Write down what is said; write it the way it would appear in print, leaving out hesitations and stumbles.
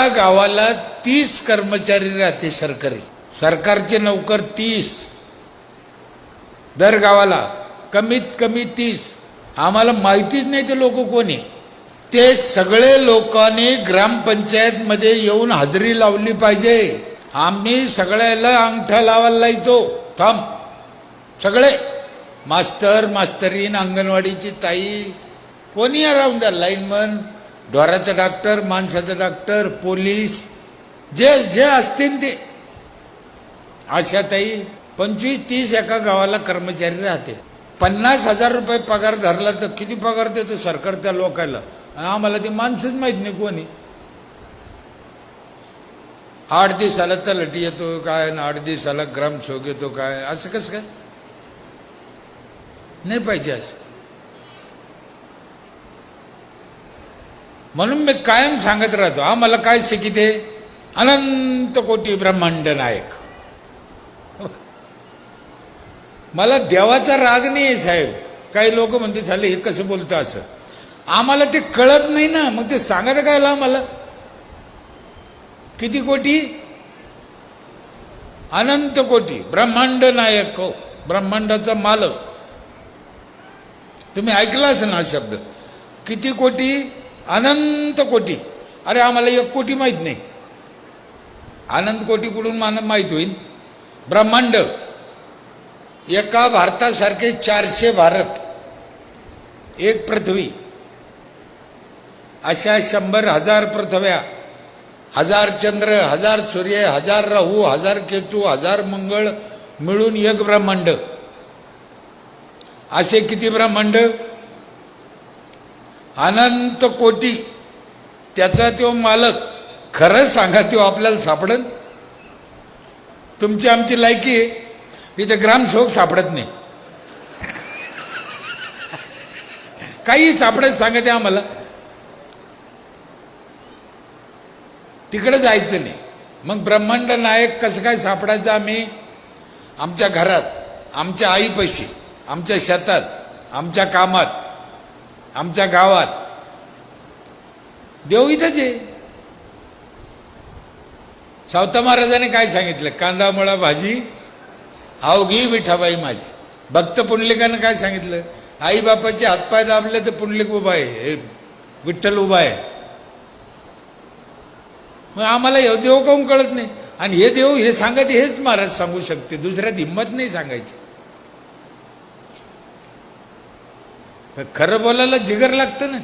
एका गावाला 30 कर्मचारी राहते सरकारी, सरकारचे नोकर 30 दर गावाला, कमीत कमी 30. आम्हाला माहितीच नाही ते लोक कोणी. ते सगळे लोकांनी ग्रामपंचायतमध्ये येऊन हजेरी लावली पाहिजे. आम्ही सगळ्याला अंगठा लावायला येतो. थांब, सगळे मास्तर मास्तरीन, अंगणवाडीची ताई, कोणी राहून द्या, लाईनमन, ढोराचा डॉक्टर, माणसाचा डॉक्टर, पोलीस, जे जे असतील ते. आशाताई 25-30 एका गावाला कर्मचारी राहते. 50,000 रुपये पगार धरला तर किती पगार देतं सरकार त्या लोकांना? आम्हाला ती माणसंच माहीत नाही कोणी. 8 दिवसाला तलाठी येतो काय, 8 दिवसाला ग्रामसेवक येतो काय, असं कसं काय? नाही पाहिजे असं. म्हणून मी कायम सांगत राहतो, आम्हाला काय शिकिते? अनंत कोटी ब्रह्मांड नायक. मला देवाचा राग नाही आहे साहेब. काही लोक म्हणते झाले हे कसं बोलतं असं. आम्हाला ते कळत नाही ना, मग ते सांगत काय आम्हाला? किती कोटी? अनंत कोटी ब्रह्मांड नायक हो, ब्रह्मांडाचा मालक. तुम्ही ऐकला असेल ना शब्द, किती कोटी? अनंत कोटी. अरे आम्हाला 1 कोटी माहीत नाही. अनंत कोटी कुठून माहीत होईल? ब्रह्मांड. एका भारतासारखे 400 भारत, 1 पृथ्वी, अशा 100,000 पृथ्व्या, 1000 चंद्र, 1000 सूर्य, 1000 राहू, 1000 केतू, 1000 मंगळ मिळून 1 ब्रह्मांड. असे किती ब्रह्मांड? अनंत कोटी. त्याचा तो मालक. खरंच सांगा, तो आपल्याला सापडन? तुमची आमची लायकी आहे, इथे ग्रामसेवक सापडत नाही. काही सापडत सांगते आम्हाला. तिकडे जायचं नाही. मग ब्रह्मांड नायक कसं काय सापडायचं? आम्ही आमच्या घरात, आमच्या आईपाशी, आमच्या शेतात, आमच्या कामात, आमच्या गावात. देव इथंच आहे. सावता महाराजांनी काय सांगितलं? कांदा मुळा भाजी अवघी विठाबाई माझी. भक्त पुंडलिकानं काय सांगितलं? आई बापाचे हातपाय दाबले तर पुंडलिक उभा आहे, विठ्ठल उभा आहे. मग आम्हाला हे देव काहून कळत नाही? आणि हे देव हे सांगत, हेच महाराज सांगू शकते, दुसऱ्यात हिंमत नाही सांगायची. खरं बोलायला जिगर लागतं ना.